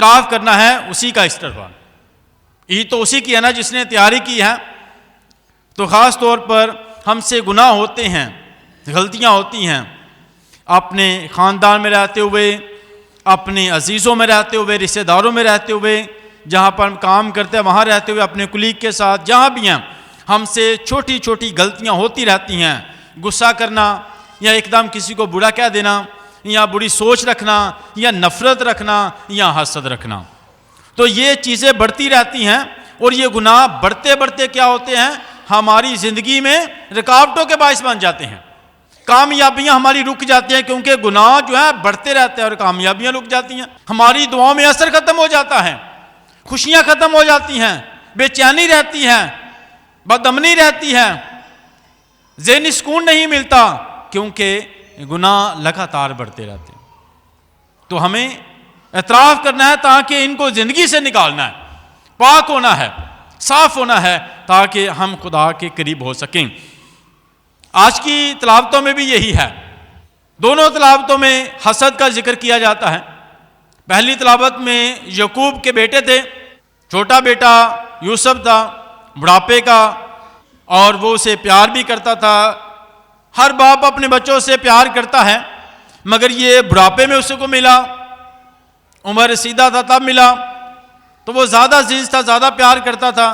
اعتراف کرنا ہے اسی کا استغفار. عید تو اسی کی ہے نا جس نے تیاری کی ہے. تو خاص طور پر ہم سے گناہ ہوتے ہیں, غلطیاں ہوتی ہیں, اپنے خاندان میں رہتے ہوئے, اپنے عزیزوں میں رہتے ہوئے, رشتہ داروں میں رہتے ہوئے, جہاں پر ہم کام کرتے ہیں وہاں رہتے ہوئے, اپنے کلیگ کے ساتھ, جہاں بھی ہیں ہم سے چھوٹی چھوٹی غلطیاں ہوتی رہتی ہیں. غصہ کرنا یا ایک دم کسی کو برا کہہ دینا یا بری سوچ رکھنا یا نفرت رکھنا یا حسد رکھنا, تو یہ چیزیں بڑھتی رہتی ہیں. اور یہ گناہ بڑھتے بڑھتے کیا ہوتے ہیں, ہماری زندگی میں رکاوٹوں کے باعث بن جاتے ہیں. کامیابیاں ہماری رک جاتی ہیں کیونکہ گناہ جو ہے بڑھتے رہتے ہیں اور کامیابیاں رک جاتی ہیں. ہماری دعاؤں میں اثر ختم ہو جاتا ہے, خوشیاں ختم ہو جاتی ہیں, بے چینی رہتی ہے, بدامنی رہتی ہے, ذہنی سکون نہیں ملتا کیونکہ گناہ لگاتار بڑھتے رہتے ہیں. تو ہمیں اعتراف کرنا ہے تاکہ ان کو زندگی سے نکالنا ہے, پاک ہونا ہے, صاف ہونا ہے تاکہ ہم خدا کے قریب ہو سکیں. آج کی تلاوتوں میں بھی یہی ہے. دونوں تلاوتوں میں حسد کا ذکر کیا جاتا ہے. پہلی تلاوت میں یعقوب کے بیٹے تھے, چھوٹا بیٹا یوسف تھا بڑھاپے کا, اور وہ اسے پیار بھی کرتا تھا. ہر باپ اپنے بچوں سے پیار کرتا ہے, مگر یہ بڑھاپے میں اسے کو ملا, عمر رسیدہ تھا تب ملا, تو وہ زیادہ عزیز تھا, زیادہ پیار کرتا تھا.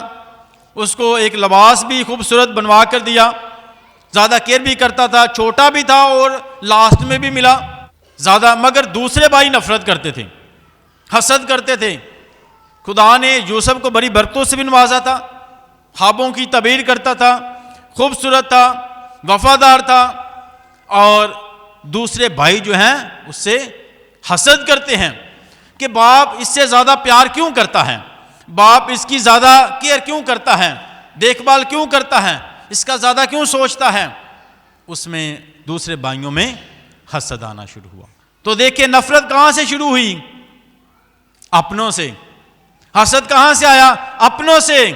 اس کو ایک لباس بھی خوبصورت بنوا کر دیا, زیادہ کیئر بھی کرتا تھا, چھوٹا بھی تھا اور لاسٹ میں بھی ملا زیادہ. مگر دوسرے بھائی نفرت کرتے تھے, حسد کرتے تھے. خدا نے یوسف کو بڑی برکتوں سے بھی نوازا تھا, خوابوں کی تعبیر کرتا تھا, خوبصورت تھا, وفادار تھا, اور دوسرے بھائی جو ہیں اس سے حسد کرتے ہیں کہ باپ اس سے زیادہ پیار کیوں کرتا ہے, باپ اس کی زیادہ کیئر کیوں کرتا ہے, دیکھ بھال کیوں کرتا ہے, اس کا زیادہ کیوں سوچتا ہے. اس میں دوسرے بھائیوں میں حسد آنا شروع ہوا. تو دیکھیں نفرت کہاں سے شروع ہوئی, اپنوں سے. حسد کہاں سے آیا, اپنوں سے.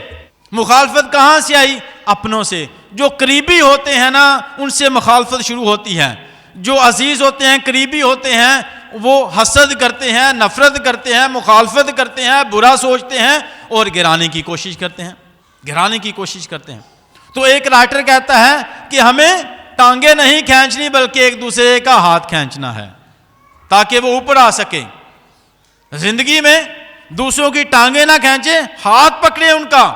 مخالفت کہاں سے آئی, اپنوں سے. جو قریبی ہوتے ہیں نا ان سے مخالفت شروع ہوتی ہے. جو عزیز ہوتے ہیں, قریبی ہوتے ہیں, وہ حسد کرتے ہیں, نفرت کرتے ہیں, مخالفت کرتے ہیں, برا سوچتے ہیں اور گرانے کی کوشش کرتے ہیں, گرانے کی کوشش کرتے ہیں. تو ایک رائٹر کہتا ہے کہ ہمیں ٹانگیں نہیں کھینچنی بلکہ ایک دوسرے کا ہاتھ کھینچنا ہے تاکہ وہ اوپر آ سکے. زندگی میں دوسروں کی ٹانگیں نہ کھینچیں, ہاتھ پکڑیں ان کا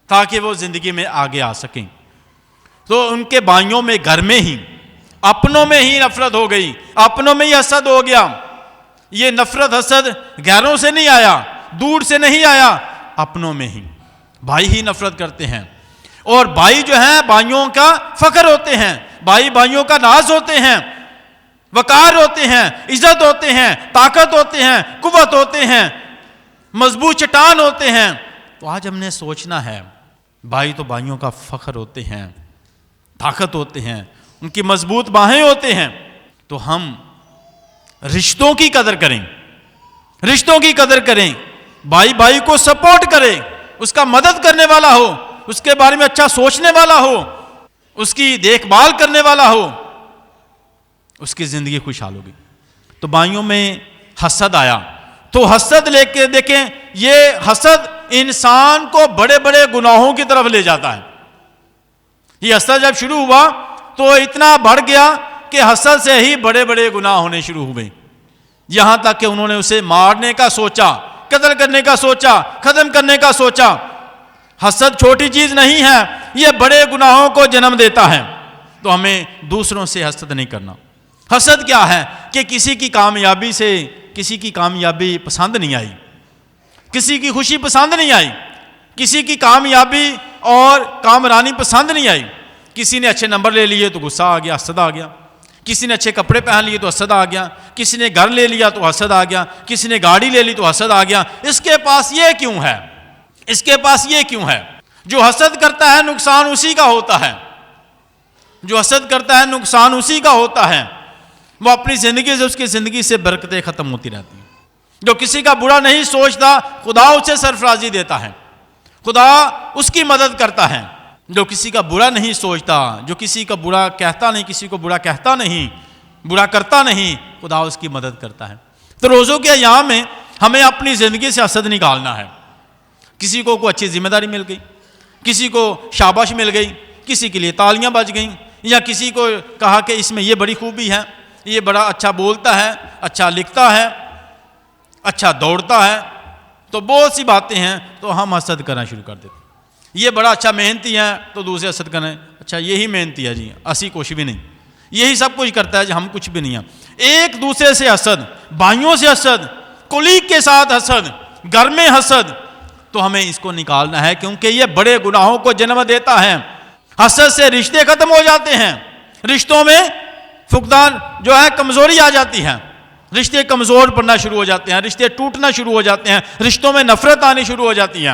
تاکہ وہ زندگی میں آگے آ سکیں. تو ان کے بھائیوں میں, گھر میں ہی, اپنوں میں ہی نفرت ہو گئی, اپنوں میں ہی حسد ہو گیا. یہ نفرت حسد غیروں سے نہیں آیا, دور سے نہیں آیا, اپنوں میں ہی. بھائی ہی نفرت کرتے ہیں, اور بھائی جو ہیں بھائیوں کا فخر ہوتے ہیں, بھائی بھائیوں کا ناز ہوتے ہیں, وقار ہوتے ہیں, عزت ہوتے ہیں, طاقت ہوتے ہیں, قوت ہوتے ہیں, مضبوط چٹان ہوتے ہیں. تو آج ہم نے سوچنا ہے بھائی تو بھائیوں کا فخر ہوتے ہیں, طاقت ہوتے ہیں, ان کی مضبوط باہیں ہوتے ہیں. تو ہم رشتوں کی قدر کریں, رشتوں کی قدر کریں, بھائی بھائی کو سپورٹ کرے, اس کا مدد کرنے والا ہو, اس کے بارے میں اچھا سوچنے والا ہو, اس کی دیکھ بھال کرنے والا ہو, اس کی زندگی خوشحال ہوگی. تو بھائیوں میں حسد آیا. تو حسد لے کے دیکھیں, یہ حسد انسان کو بڑے بڑے گناہوں کی طرف لے جاتا ہے. یہ حسد جب شروع ہوا تو اتنا بڑھ گیا کہ حسد سے ہی بڑے بڑے گناہ ہونے شروع ہوئے, یہاں تک کہ انہوں نے اسے مارنے کا سوچا, قتل کرنے کا سوچا, ختم کرنے کا سوچا. حسد چھوٹی چیز نہیں ہے, یہ بڑے گناہوں کو جنم دیتا ہے. تو ہمیں دوسروں سے حسد نہیں کرنا. حسد کیا ہے کہ کسی کی کامیابی سے کسی کی کامیابی پسند نہیں آئی, کسی کی خوشی پسند نہیں آئی, کسی کی کامیابی اور کامرانی پسند نہیں آئی. کسی نے اچھے نمبر لے لیے تو غصہ آ گیا, حسد آ گیا. کسی نے اچھے کپڑے پہن لیے تو حسد آ گیا. کسی نے گھر لے لیا تو حسد آ گیا. کسی نے گاڑی لے لی تو حسد آ گیا. اس کے پاس یہ کیوں ہے, اس کے پاس یہ کیوں ہے. جو حسد کرتا ہے نقصان اسی کا ہوتا ہے, جو حسد کرتا ہے نقصان اسی کا ہوتا ہے. وہ اپنی زندگی سے, اس کی زندگی سے برکتیں ختم ہوتی رہتی ہیں. جو کسی کا برا نہیں سوچتا خدا اسے سرفرازی دیتا ہے, خدا اس کی مدد کرتا ہے. جو کسی کا برا نہیں سوچتا, جو کسی کا برا کہتا نہیں, کسی کو برا کہتا نہیں, برا کرتا نہیں, خدا اس کی مدد کرتا ہے. تو روزوں کے ایام میں ہمیں اپنی زندگی سے حسد نکالنا ہے. کسی کو کوئی اچھی ذمہ داری مل گئی, کسی کو شاباش مل گئی, کسی کے لیے تالیاں بج گئیں, یا کسی کو کہا کہ اس میں یہ بڑی خوبی ہے, یہ بڑا اچھا بولتا ہے, اچھا لکھتا ہے, اچھا دوڑتا ہے, تو بہت سی باتیں ہیں تو ہم حسد کرنا شروع کر دیتے ہیں. یہ بڑا اچھا محنتی ہے تو دوسرے حسد کریں, اچھا یہی محنتی ہے جی, اسی کچھ بھی نہیں, یہی سب کچھ کرتا ہے جی, ہم کچھ بھی نہیں ہیں. ایک دوسرے سے حسد, بھائیوں سے حسد, کولیگ کے ساتھ حسد, گھر میں حسد, تو ہمیں اس کو نکالنا ہے, کیونکہ یہ بڑے گناہوں کو جنم دیتا ہے. حسد سے رشتے ختم ہو جاتے ہیں, رشتوں میں فقدان جو ہے کمزوری آ جاتی ہے, رشتے کمزور پڑنا شروع ہو جاتے ہیں, رشتے ٹوٹنا شروع ہو جاتے ہیں, رشتوں میں نفرت آنی شروع ہو جاتی ہے.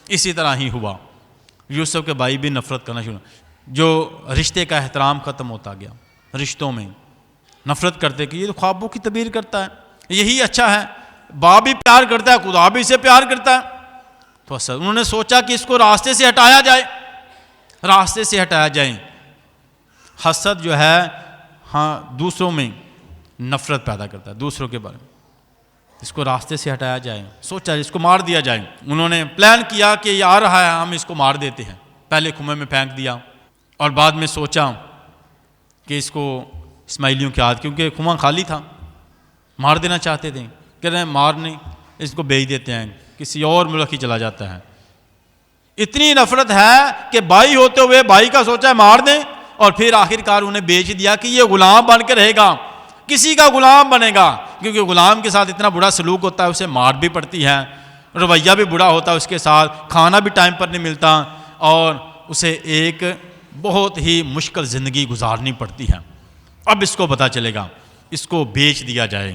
اسی طرح ہی ہوا, یوسف کے بھائی بھی نفرت کرنا شروع, جو رشتے کا احترام ختم ہوتا گیا, رشتوں میں نفرت کرتے کہ یہ تو خوابوں کی تعبیر کرتا ہے, یہی اچھا ہے, باپ بھی پیار کرتا ہے, خدا بھی اسے پیار کرتا ہے. تو اصل انہوں نے سوچا کہ اس کو راستے سے ہٹایا جائے, راستے سے ہٹایا جائے. حسد جو ہے ہاں دوسروں میں نفرت پیدا کرتا ہے, دوسروں کے بارے میں, اس کو راستے سے ہٹایا جائے. سوچا اس کو مار دیا جائے. انہوں نے پلان کیا کہ یہ آ رہا ہے, ہم اس کو مار دیتے ہیں. پہلے کنویں میں پھینک دیا, اور بعد میں سوچا کہ اس کو اسماعیلیوں کی عادت, کیونکہ کنواں خالی تھا, مار دینا چاہتے تھے, کہہ رہے ہیں مار نہیں, اس کو بیچ دیتے ہیں, کسی اور ملک ہی چلا جاتا ہے. اتنی نفرت ہے کہ بھائی ہوتے ہوئے بھائی کا سوچا ہے مار دیں, اور پھر آخر کار انہیں بیچ دیا کہ یہ غلام بن کے رہے گا, کسی کا غلام بنے گا, کیونکہ غلام کے ساتھ اتنا برا سلوک ہوتا ہے, اسے مار بھی پڑتی ہے, رویہ بھی برا ہوتا ہے اس کے ساتھ, کھانا بھی ٹائم پر نہیں ملتا, اور اسے ایک بہت ہی مشکل زندگی گزارنی پڑتی ہے. اب اس کو پتہ چلے گا, اس کو بیچ دیا جائے.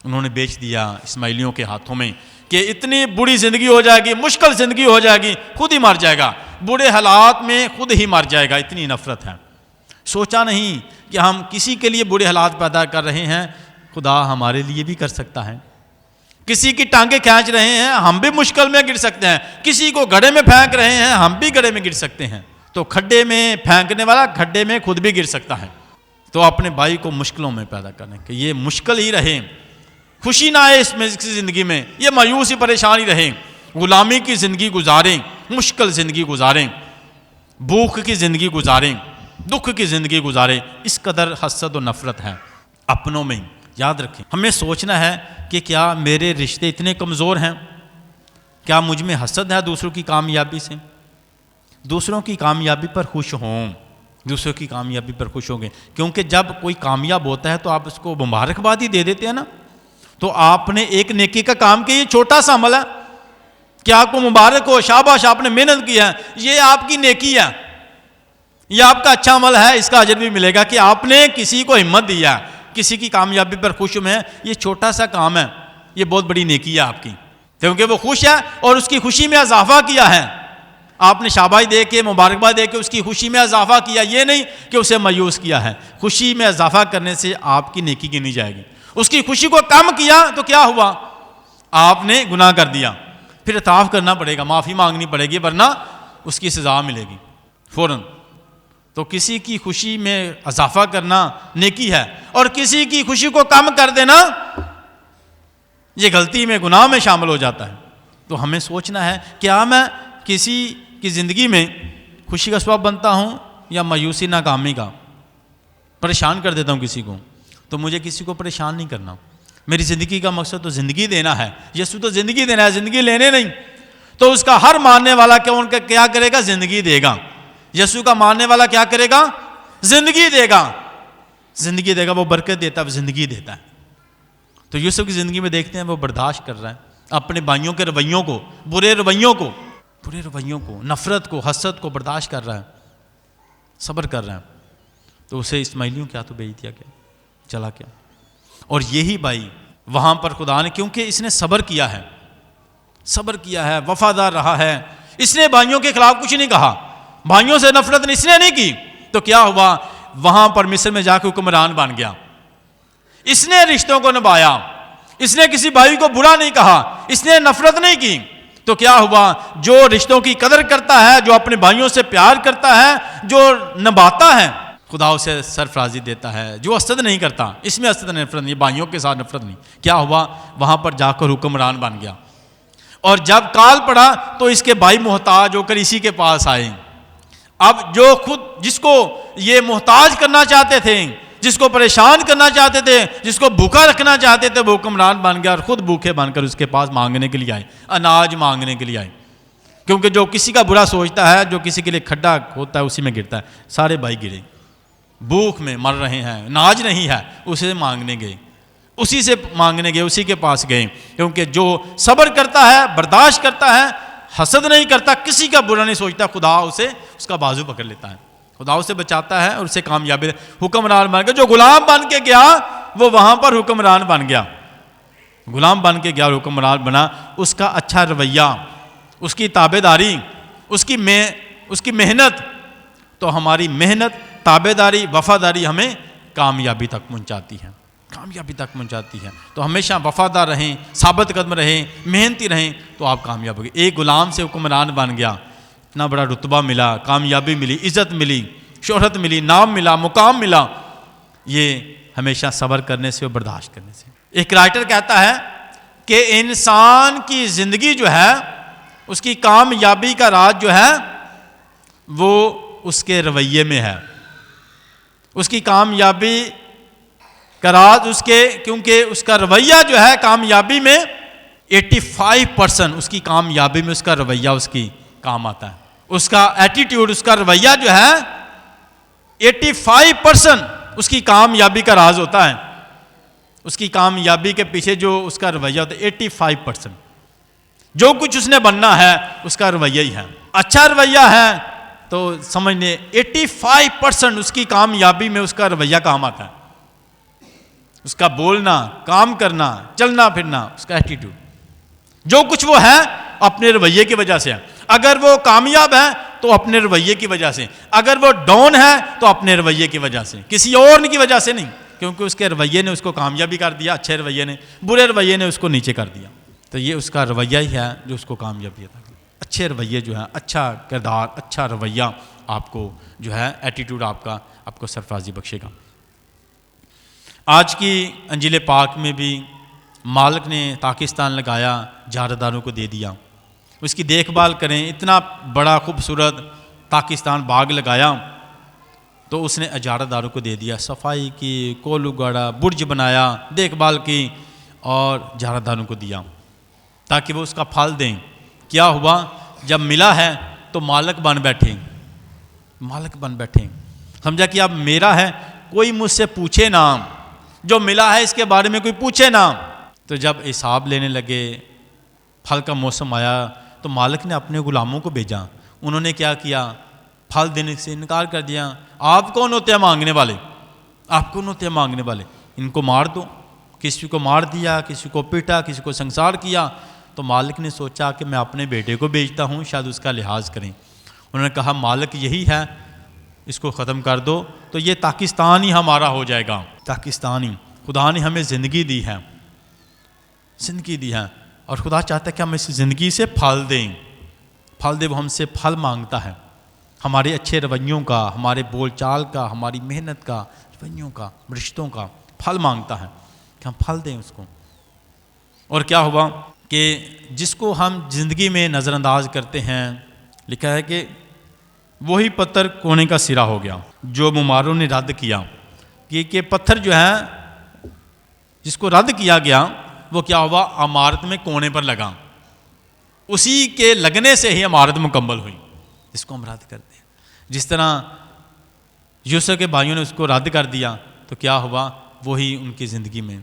انہوں نے بیچ دیا اسماعیلیوں کے ہاتھوں میں کہ اتنی بری زندگی ہو جائے گی, مشکل زندگی ہو جائے گی, خود ہی مر جائے گا, برے حالات میں خود ہی مر جائے گا, اتنی نفرت ہے. سوچا نہیں کہ ہم کسی کے لیے برے حالات پیدا کر رہے ہیں, خدا ہمارے لیے بھی کر سکتا ہے. کسی کی ٹانگیں کھینچ رہے ہیں, ہم بھی مشکل میں گر سکتے ہیں. کسی کو گڑھے میں پھینک رہے ہیں, ہم بھی گڑھے میں گر سکتے ہیں. تو کھڈے میں پھینکنے والا کھڈے میں خود بھی گر سکتا ہے. تو اپنے بھائی کو مشکلوں میں پیدا کریں کہ یہ مشکل ہی رہے, خوشی نہ آئے اس میں زندگی میں, یہ مایوس ہی پریشان ہی رہیں, غلامی کی زندگی گزاریں, مشکل زندگی گزاریں, بھوک کی زندگی گزاریں, دکھ کی زندگی گزاریں. اس قدر حسد و نفرت ہے اپنوں میں. یاد رکھیں, ہمیں سوچنا ہے کہ کیا میرے رشتے اتنے کمزور ہیں, کیا مجھ میں حسد ہے دوسروں کی کامیابی سے؟ دوسروں کی کامیابی پر خوش ہوں, دوسروں کی کامیابی پر خوش ہوں گے, کیونکہ جب کوئی کامیاب ہوتا ہے تو آپ اس کو مبارکباد ہی دے دیتے ہیں نا. تو آپ نے ایک نیکی کا کام کیا, یہ چھوٹا سا عمل ہے کہ آپ کو مبارک ہو, شاباش آپ نے محنت کی ہے, یہ آپ کی نیکی ہے, یہ آپ کا اچھا عمل ہے, اس کا اجر بھی ملے گا کہ آپ نے کسی کو ہمت دیا, کسی کی کامیابی پر خوش میں. یہ چھوٹا سا کام ہے, یہ بہت بڑی نیکی ہے آپ کی, کیونکہ وہ خوش ہے اور اس کی خوشی میں اضافہ کیا ہے. آپ نے شاباش دے کے, مبارکباد دے کے اس کی خوشی میں اضافہ کیا, یہ نہیں کہ اسے مایوس کیا ہے. خوشی میں اضافہ کرنے سے آپ کی نیکی گنی جائے گی. اس کی خوشی کو کم کیا تو کیا ہوا, آپ نے گناہ کر دیا, پھر اعتراف کرنا پڑے گا, معافی مانگنی پڑے گی, ورنہ اس کی سزا ملے گی فوراً. تو کسی کی خوشی میں اضافہ کرنا نیکی ہے, اور کسی کی خوشی کو کم کر دینا یہ غلطی میں, گناہ میں شامل ہو جاتا ہے. تو ہمیں سوچنا ہے کیا میں کسی کی زندگی میں خوشی کا سبب بنتا ہوں یا مایوسی ناکامی کا, پریشان کر دیتا ہوں کسی کو. تو مجھے کسی کو پریشان نہیں کرنا, میری زندگی کا مقصد تو زندگی دینا ہے. یسوع تو زندگی دینا ہے, زندگی لینے نہیں. تو اس کا ہر ماننے والا کیا کرے گا, زندگی دے گا. یسوع کا ماننے والا کیا کرے گا, زندگی دے گا, زندگی دے گا. وہ برکت دیتا ہے, وہ زندگی دیتا ہے. تو یوسف کی زندگی میں دیکھتے ہیں وہ برداشت کر رہا ہے اپنے بھائیوں کے رویوں کو, برے رویوں کو, نفرت کو, حسد کو برداشت کر رہا ہے, صبر کر رہا ہے. تو اسے اسماعیلیوں کے ہاتھوں بیچ دیا گیا, چلا گیا. اور یہی بھائی وہاں پر خدا نے, کیونکہ اس نے صبر کیا ہے, وفادار رہا ہے, اس نے بھائیوں کے خلاف کچھ نہیں کہا, بھائیوں سے نفرت اس نے نہیں کی. تو کیا ہوا, وہاں پر مصر میں جا کے حکمران بن گیا. اس نے رشتوں کو نبھایا, اس نے کسی بھائی کو برا نہیں کہا, اس نے نفرت نہیں کی. تو کیا ہوا, جو رشتوں کی قدر کرتا ہے, جو اپنے بھائیوں سے پیار کرتا ہے, جو نبھاتا ہے, خدا اسے سرفرازی دیتا ہے. جو حسد نہیں کرتا, اس میں حسد نفرت نہیں, بھائیوں کے ساتھ نفرت نہیں. کیا ہوا, وہاں پر جا کر حکمران بن گیا, اور جب کال پڑا تو اس کے بھائی محتاج ہو کر اسی کے پاس آئے. اب جو خود جس کو یہ محتاج کرنا چاہتے تھے, جس کو پریشان کرنا چاہتے تھے, جس کو بھوکا رکھنا چاہتے تھے, وہ حکمران بن گیا اور خود بھوکے بن کر اس کے پاس مانگنے کے لیے آئے, اناج مانگنے کے لیے آئے. کیونکہ جو کسی کا برا سوچتا ہے, جو کسی کے لیے کھڈا ہوتا ہے, اسی میں گرتا ہے. سارے بھائی گرے, بھوک میں مر رہے ہیں, اناج نہیں ہے, اسے مانگنے گئے, اسی سے مانگنے گئے, اسی کے پاس گئے. کیونکہ جو صبر کرتا ہے, برداشت کرتا ہے, حسد نہیں کرتا, کسی کا برا نہیں سوچتا, خدا اسے اس کا بازو پکڑ لیتا ہے, خدا اسے بچاتا ہے اور اسے کامیابی. حکمران بن گیا. جو غلام بن کے گیا وہ وہاں پر حکمران بن گیا, غلام بن کے گیا اور حکمران بنا. اس کا اچھا رویہ, اس کی تابع داری, اس کی محنت, تو ہماری محنت, تابع داری, وفاداری ہمیں کامیابی تک پہنچاتی ہے, کامیابی تک پہنچاتی ہے. تو ہمیشہ وفادار رہیں, ثابت قدم رہیں, محنتی رہیں, تو آپ کامیاب ہوگے. ایک غلام سے حکمران بن گیا, اتنا بڑا رتبہ ملا, کامیابی ملی, عزت ملی, شہرت ملی, نام ملا, مقام ملا. یہ ہمیشہ صبر کرنے سے اور برداشت کرنے سے. ایک رائٹر کہتا ہے کہ انسان کی زندگی جو ہے, اس کی کامیابی کا راز جو ہے وہ اس کے رویے میں ہے. اس کی کامیابی کا راز اس کے, کیونکہ اس کا رویہ جو ہے کامیابی میں 85% اس کی کامیابی میں اس کا رویہ اس کی کام آتا ہے. اس کا ایٹیٹیوڈ, اس کا رویہ جو ہے 85% اس کی کامیابی کا راز ہوتا ہے. اس کی کامیابی کے پیچھے جو اس کا رویہ ہوتا ہے 85%. جو کچھ اس نے بننا ہے اس کا رویہ ہی ہے. اچھا رویہ ہے تو سمجھ لیں 85% اس کی کامیابی میں اس کا رویہ کام آتا ہے. اس کا بولنا, کام کرنا, چلنا پھرنا, اس کا ایٹیٹیوڈ, جو کچھ وہ ہے اپنے رویے کی وجہ سے ہے. اگر وہ کامیاب ہے تو اپنے رویے کی وجہ سے, اگر وہ ڈاؤن ہے تو اپنے رویے کی وجہ سے, کسی اور کی وجہ سے نہیں. کیونکہ اس کے رویے نے اس کو کامیابی کر دیا, اچھے رویے نے, برے رویے نے اس کو نیچے کر دیا. تو یہ اس کا رویہ ہی ہے جو اس کو کامیابی عطا کرے. اچھے رویے جو ہے, اچھا کردار, اچھا رویہ آپ کو جو ہے ایٹیٹیوڈ آپ کو سرفرازی بخشے گا. آج کی انجیل پاک میں بھی مالک نے پاکستان لگایا, جارداروں کو دے دیا, اس کی دیکھ بھال کریں. اتنا بڑا خوبصورت پاکستان باغ لگایا تو اس نے اجارہ داروں کو دے دیا. صفائی کی, کول اگاڑا, برج بنایا, دیکھ بھال کی اور اجارہ داروں کو دیا تاکہ وہ اس کا پھل دیں. کیا ہوا, جب ملا ہے تو مالک بن بیٹھے, مالک بن بیٹھے. سمجھا کہ اب میرا ہے, کوئی مجھ سے پوچھے نہ, جو ملا ہے اس کے بارے میں کوئی پوچھے نہ. تو جب حساب لینے لگے, پھل کا موسم آیا تو مالک نے اپنے غلاموں کو بھیجا. انہوں نے کیا کیا, پھل دینے سے انکار کر دیا. آپ کون ہوتے ہیں مانگنے والے, آپ کون ہوتے ہیں مانگنے والے, ان کو مار دو. کسی کو مار دیا, کسی کو پیٹا, کسی کو سنسار کیا. تو مالک نے سوچا کہ میں اپنے بیٹے کو بھیجتا ہوں, شاید اس کا لحاظ کریں. انہوں نے کہا مالک یہی ہے, اس کو ختم کر دو تو یہ پاکستان ہی ہمارا ہو جائے گا. پاکستان ہی, خدا نے ہمیں زندگی دی ہے, زندگی دی ہے, اور خدا چاہتا ہے کہ ہم اس زندگی سے پھل دیں. پھل دے, وہ ہم سے پھل مانگتا ہے, ہمارے اچھے رویوں کا, ہمارے بول چال کا, ہماری محنت کا, رویوں کا, رشتوں کا پھل مانگتا ہے کہ ہم پھل دیں اس کو. اور کیا ہوا کہ جس کو ہم زندگی میں نظر انداز کرتے ہیں, لکھا ہے کہ وہی پتھر کونے کا سرا ہو گیا جو مماروں نے رد کیا. کہ پتھر جو ہے جس کو رد کیا گیا وہ کیا ہوا, عمارت میں کونے پر لگا, اسی کے لگنے سے ہی عمارت مکمل ہوئی, جس کو ہم رد کرتے ہیں. جس طرح یوسف کے بھائیوں نے اس کو رد کر دیا تو کیا ہوا, وہی ان کی زندگی میں,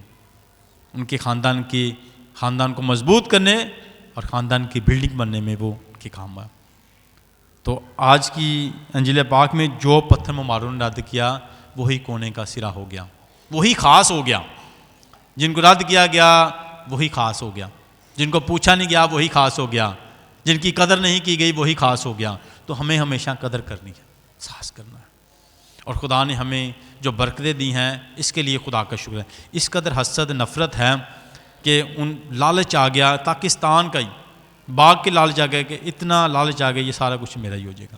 ان کے خاندان کو مضبوط کرنے اور خاندان کی بلڈنگ بننے میں وہ ان کے کام آیا. تو آج کی انجیل پاک میں جو پتھر مماروں نے رد کیا وہی کونے کا سرا ہو گیا, وہی خاص ہو گیا. جن کو رد کیا گیا وہی خاص ہو گیا, جن کو پوچھا نہیں گیا وہی خاص ہو گیا, جن کی قدر نہیں کی گئی وہی خاص ہو گیا. تو ہمیں ہمیشہ قدر کرنی ہے, احساس کرنا ہے. اور خدا نے ہمیں جو برکتیں دی ہیں اس کے لیے خدا کا شکر ہے. اس قدر حسد نفرت ہے کہ ان لالچ آ گیا, پاکستان کا ہی باغ کے لالچ آ گیا, کہ اتنا لالچ آ گیا یہ سارا کچھ میرا ہی ہو جائے گا.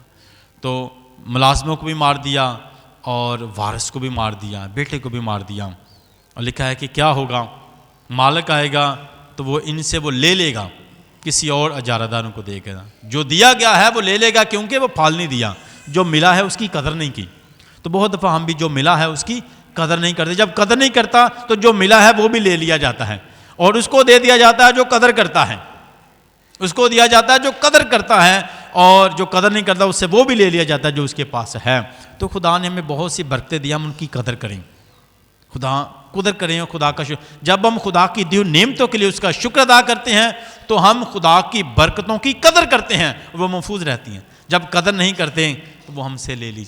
تو ملازموں کو بھی مار دیا اور وارث کو بھی مار دیا، بیٹے کو بھی مار دیا، اور لکھا ہے کہ کیا ہوگا، مالک آئے گا تو وہ ان سے وہ لے لے گا، کسی اور اجارہ داروں کو دے گا، جو دیا گیا ہے وہ لے لے گا، کیونکہ وہ پھال نہیں دیا، جو ملا ہے اس کی قدر نہیں کی۔ تو بہت دفعہ ہم بھی جو ملا ہے اس کی قدر نہیں کرتے، جب قدر نہیں کرتا تو جو ملا ہے وہ بھی لے لیا جاتا ہے، اور اس کو دے دیا جاتا ہے جو قدر کرتا ہے، اس کو دیا جاتا ہے جو قدر کرتا ہے، اور جو قدر نہیں کرتا اس سے وہ بھی لے لیا جاتا ہے جو اس کے پاس ہے۔ تو خدا نے ہمیں بہت سی برکتیں دی، ہم ان کی قدر کریں، خدا قدر کریں اور خدا کا شکر۔ جب ہم خدا کی دی ہوئی نعمتوں کے لیے اس کا شکر ادا کرتے ہیں تو ہم خدا کی برکتوں کی قدر کرتے ہیں، وہ محفوظ رہتی ہیں۔ جب قدر نہیں کرتے تو وہ ہم سے لے لی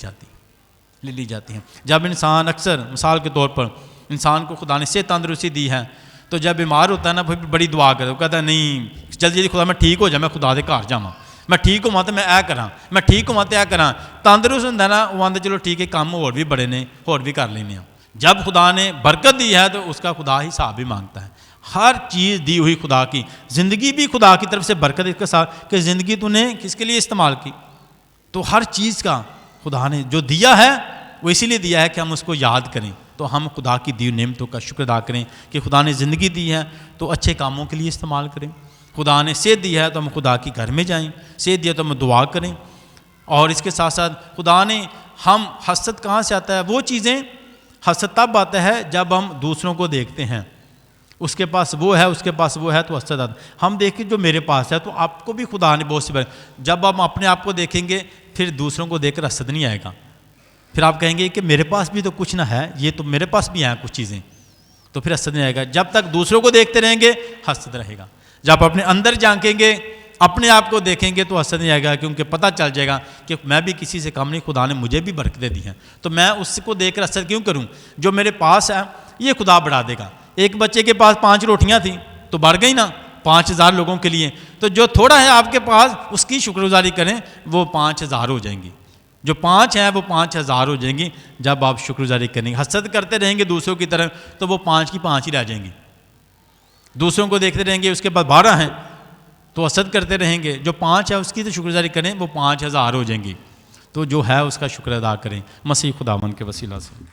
جاتی ہیں۔ جب انسان اکثر مثال کے طور پر انسان کو خدا نے صحت تندرستی دی ہے، تو جب بیمار ہوتا ہے نا، پھر بڑی دعا کرتا ہے، وہ کہتا ہے نہیں جلدی جلدی خدا میں ٹھیک ہو جائے، میں خدا دے گھر جاواں، میں ٹھیک ہوا تو میں اے کراں، میں ٹھیک ہوا تو اے کراں۔ تندرست ہوندا ہے نا، وہ آندا چلو ٹھیک ہے، کام اور بھی بڑے نے، اور بھی کر لینے ہیں۔ جب خدا نے برکت دی ہے تو اس کا خدا حساب بھی مانگتا ہے۔ ہر چیز دی ہوئی خدا کی، زندگی بھی خدا کی طرف سے برکت اس کے ساتھ کہ زندگی تو نے کس کے لیے استعمال کی، تو ہر چیز کا خدا نے جو دیا ہے وہ اسی لیے دیا ہے کہ ہم اس کو یاد کریں، تو ہم خدا کی دی ہوئی نعمتوں کا شکر ادا کریں کہ خدا نے زندگی دی ہے تو اچھے کاموں کے لیے استعمال کریں، خدا نے صحت دی ہے تو ہم خدا کی گھر میں جائیں، صحت دیا تو ہم دعا کریں، اور اس کے ساتھ ساتھ خدا نے ہم حسد کہاں سے آتا ہے، وہ چیزیں حسد تب آتا ہے جب ہم دوسروں کو دیکھتے ہیں، اس کے پاس وہ ہے، اس کے پاس وہ ہے، تو حسد آتا ہے۔ ہم دیکھیں جو میرے پاس ہے، تو آپ کو بھی خدا نے بہت سی بار، جب ہم اپنے آپ کو دیکھیں گے پھر دوسروں کو دیکھ کر حسد نہیں آئے گا، پھر آپ کہیں گے کہ میرے پاس بھی تو کچھ نہ ہے، یہ تو میرے پاس بھی ہیں کچھ چیزیں، تو پھر حسد نہیں آئے گا۔ جب تک دوسروں کو دیکھتے رہیں گے حسد رہے گا، جب اپنے اندر جھانکیں گے، اپنے آپ کو دیکھیں گے تو حسد نہیں آئے گا، کیونکہ پتہ چل جائے گا کہ میں بھی کسی سے کم نہیں، خدا نے مجھے بھی برکتیں دی ہیں، تو میں اس کو دیکھ کر حسد کیوں کروں، جو میرے پاس ہے یہ خدا بڑھا دے گا۔ ایک بچے کے پاس 5 روٹیاں تھیں تو بڑھ گئی نا 5000 لوگوں کے لیے، تو جو تھوڑا ہے آپ کے پاس اس کی شکر گزاری کریں، وہ 5000 ہو جائیں گی، جو 5 ہیں وہ 5000 ہو جائیں گی جب آپ شکر گزاری کریں گے۔ حسد کرتے رہیں گے دوسروں کی طرف تو وہ 5 کی 5 ہی رہ جائیں گی، دوسروں کو دیکھتے رہیں گے اس کے بعد 12 ہیں تو حسد کرتے رہیں گے، جو 5 ہے اس کی تو شکر گزاری کریں، وہ 5000 ہو جائیں گی، تو جو ہے اس کا شکر ادا کریں، مسیح خداوند کے وسیلہ سے۔